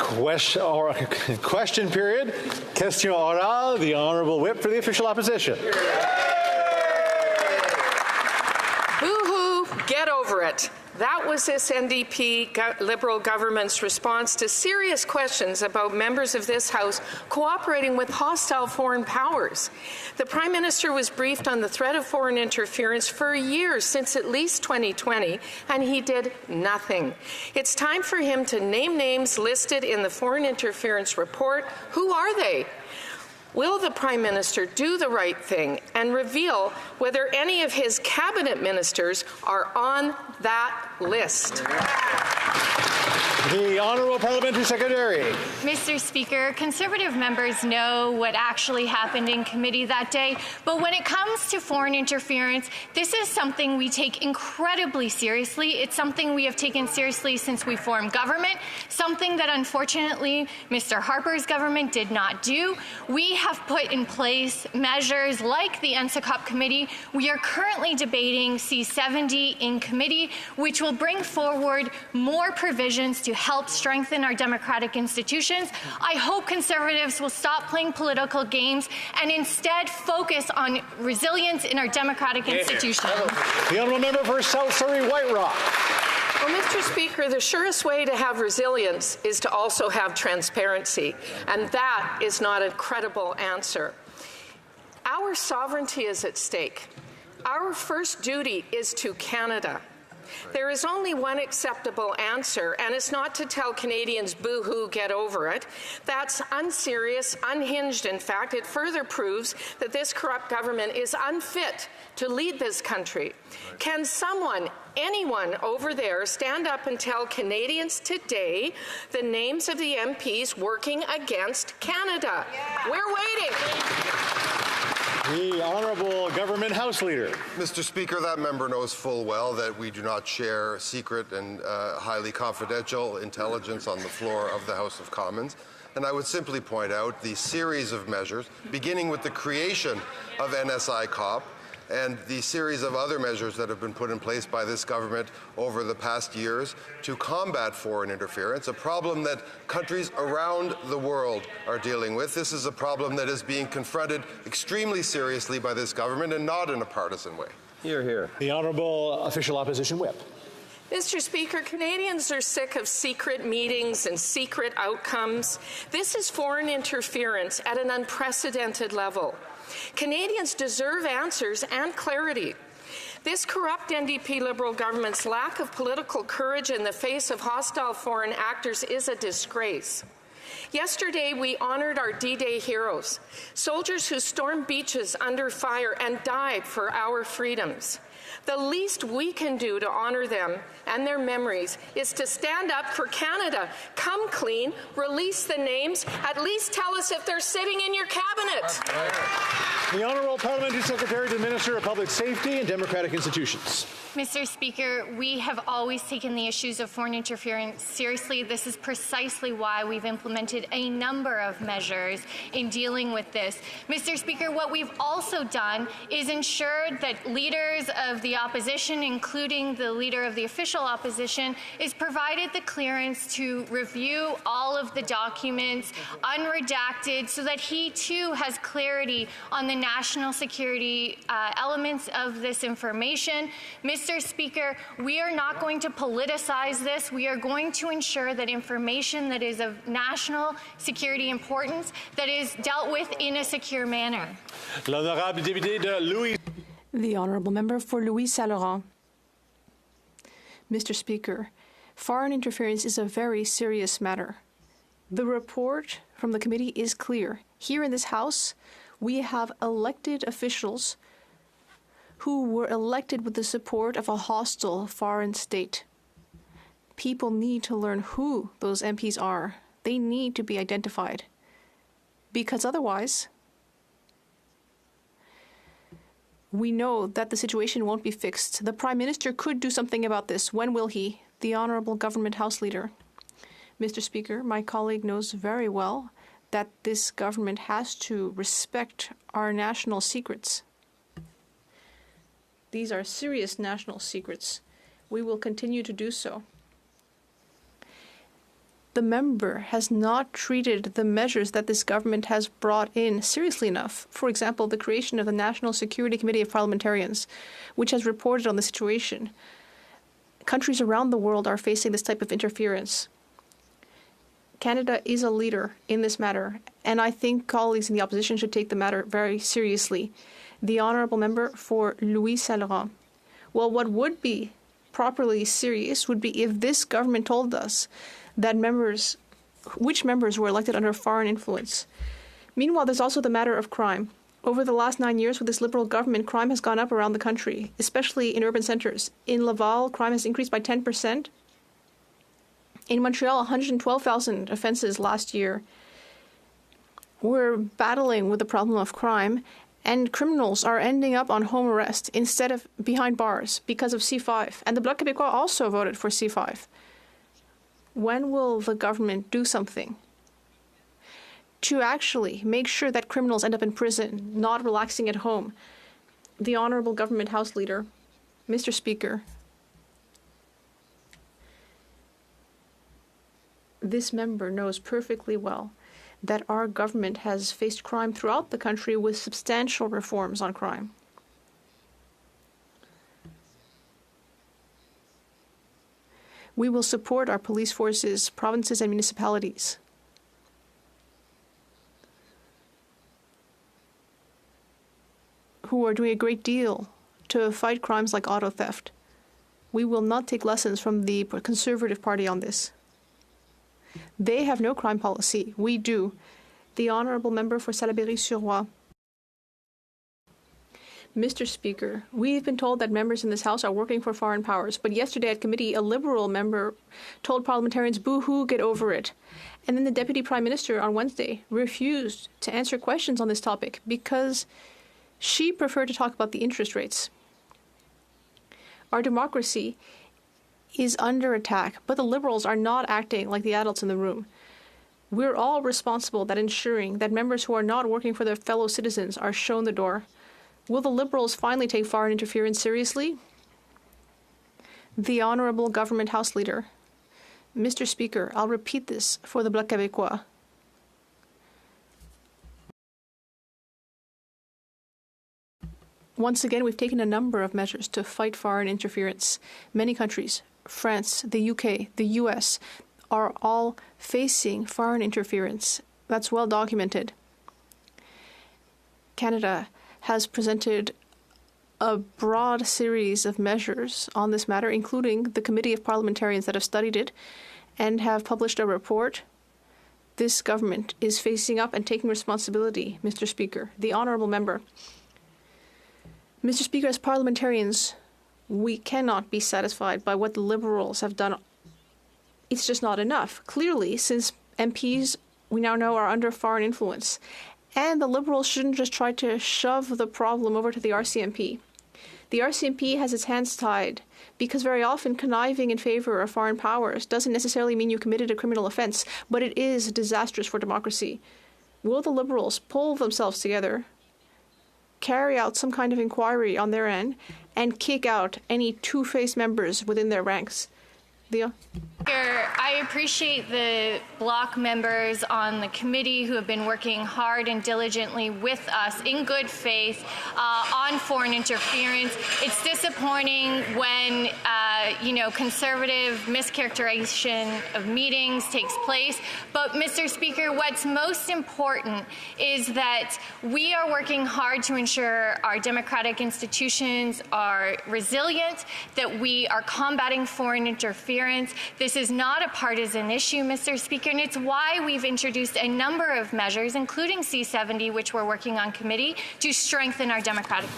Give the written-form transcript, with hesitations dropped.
Question period. Question orale. The Honourable Whip for the official opposition. Boo-hoo, get over it. That was this NDP Liberal government's response to serious questions about members of this House cooperating with hostile foreign powers. The Prime Minister was briefed on the threat of foreign interference for years, since at least 2020, and he did nothing. It's time for him to name names listed in the foreign interference report. Who are they? Will the Prime Minister do the right thing and reveal whether any of his cabinet ministers are on that list? The Honourable Parliamentary Secretary. Mr. Speaker, Conservative members know what actually happened in committee that day, but when it comes to foreign interference, this is something we take incredibly seriously. It's something we have taken seriously since we formed government, something that unfortunately Mr. Harper's government did not do. We have put in place measures like the NSICOP committee. We are currently debating C-70 in committee, which will bring forward more provisions to help strengthen our democratic institutions. I hope Conservatives will stop playing political games and instead focus on resilience in our democratic institutions. The Honourable Member for South Surrey White Rock. Well, Mr. Speaker, the surest way to have resilience is to also have transparency, and that is not a credible answer. Our sovereignty is at stake. Our first duty is to Canada. There is only one acceptable answer, and it's not to tell Canadians, boo-hoo, get over it. That's unserious, unhinged, in fact. It further proves that this corrupt government is unfit to lead this country. Can someone, anyone over there, stand up and tell Canadians today the names of the MPs working against Canada? Yeah. We're waiting. The Honourable Government House Leader. Mr. Speaker, that member knows full well that we do not share secret and highly confidential intelligence on the floor of the House of Commons. And I would simply point out the series of measures, beginning with the creation of NSI-COP, and the series of other measures that have been put in place by this government over the past years to combat foreign interference, a problem that countries around the world are dealing with. This is a problem that is being confronted extremely seriously by this government and not in a partisan way. Hear, hear. The Honourable Official Opposition Whip. Mr. Speaker, Canadians are sick of secret meetings and secret outcomes. This is foreign interference at an unprecedented level. Canadians deserve answers and clarity. This corrupt NDP Liberal government's lack of political courage in the face of hostile foreign actors is a disgrace. Yesterday, we honoured our D-Day heroes, soldiers who stormed beaches under fire and died for our freedoms. The least we can do to honour them and their memories is to stand up for Canada. Come clean, release the names, at least tell us if they're sitting in your cabinet. The Honourable Parliamentary Secretary to the Minister of Public Safety and Democratic Institutions. Mr. Speaker, we have always taken the issues of foreign interference seriously. This is precisely why we've implemented a number of measures in dealing with this. Mr. Speaker, what we've also done is ensured that leaders of the opposition, including the leader of the official opposition, is provided the clearance to review all of the documents unredacted so that he too has clarity on the national security elements of this information. Mr. Speaker, we are not going to politicize this. We are going to ensure that information that is of national security importance, that is dealt with in a secure manner. L'honorable député de Louis. The Honourable Member for Louis Saint-Laurent. Mr. Speaker, foreign interference is a very serious matter. The report from the committee is clear. Here in this House, we have elected officials who were elected with the support of a hostile foreign state. People need to learn who those MPs are. They need to be identified. Because otherwise, we know that the situation won't be fixed. The Prime Minister could do something about this. When will he? The Honourable Government House Leader. Mr. Speaker, my colleague knows very well that this government has to respect our national secrets. These are serious national secrets. We will continue to do so. the member has not treated the measures that this government has brought in seriously enough. For example, the creation of the National Security Committee of Parliamentarians, which has reported on the situation. Countries around the world are facing this type of interference. Canada is a leader in this matter, and I think colleagues in the opposition should take the matter very seriously. The honourable member for Louis Saint-Laurent. Well, what would be properly serious would be if this government told us that which members were elected under foreign influence. Meanwhile, there's also the matter of crime. Over the last 9 years with this Liberal government, crime has gone up around the country, especially in urban centres. In Laval, crime has increased by 10%. In Montreal, 112,000 offences last year. We're battling with the problem of crime, and criminals are ending up on home arrest instead of behind bars because of C5. And the Bloc Québécois also voted for C5. When will the government do something to actually make sure that criminals end up in prison, not relaxing at home? The Honourable Government House Leader, Mr. Speaker, this member knows perfectly well that our government has faced crime throughout the country with substantial reforms on crime. We will support our police forces, provinces, and municipalities. Who are doing a great deal to fight crimes like auto theft. We will not take lessons from the Conservative Party on this. They have no crime policy. We do. The Honourable Member for Salaberry-sur-Roi. Mr. Speaker, we've been told that members in this House are working for foreign powers, but yesterday at committee, a Liberal member told parliamentarians, boo-hoo, get over it. And then the Deputy Prime Minister on Wednesday refused to answer questions on this topic because she preferred to talk about the interest rates. Our democracy is under attack, but the Liberals are not acting like the adults in the room. We're all responsible that ensuring that members who are not working for their fellow citizens are shown the door. Will the Liberals finally take foreign interference seriously? The Honourable Government House Leader. Mr. Speaker, I'll repeat this for the Bloc Québécois. Once again, we've taken a number of measures to fight foreign interference. Many countries, France, the UK, the US, are all facing foreign interference. That's well documented. Canada has presented a broad series of measures on this matter, including the Committee of Parliamentarians that have studied it and have published a report. This government is facing up and taking responsibility, Mr. Speaker. The Honourable Member. Mr. Speaker, as parliamentarians, we cannot be satisfied by what the Liberals have done. It's just not enough. Clearly, since MPs, we now know, are under foreign influence. And the Liberals shouldn't just try to shove the problem over to the RCMP. The RCMP has its hands tied because very often conniving in favor of foreign powers doesn't necessarily mean you committed a criminal offense, but it is disastrous for democracy. Will the Liberals pull themselves together, carry out some kind of inquiry on their end, and kick out any two-faced members within their ranks? I appreciate the Bloc members on the committee who have been working hard and diligently with us in good faith on foreign interference. It's disappointing when, conservative mischaracterization of meetings takes place. But, Mr. Speaker, what's most important is that we are working hard to ensure our democratic institutions are resilient, that we are combating foreign interference. This is not a partisan issue, Mr. Speaker, and it's why we've introduced a number of measures, including C-70, which we're working on committee, to strengthen our democratic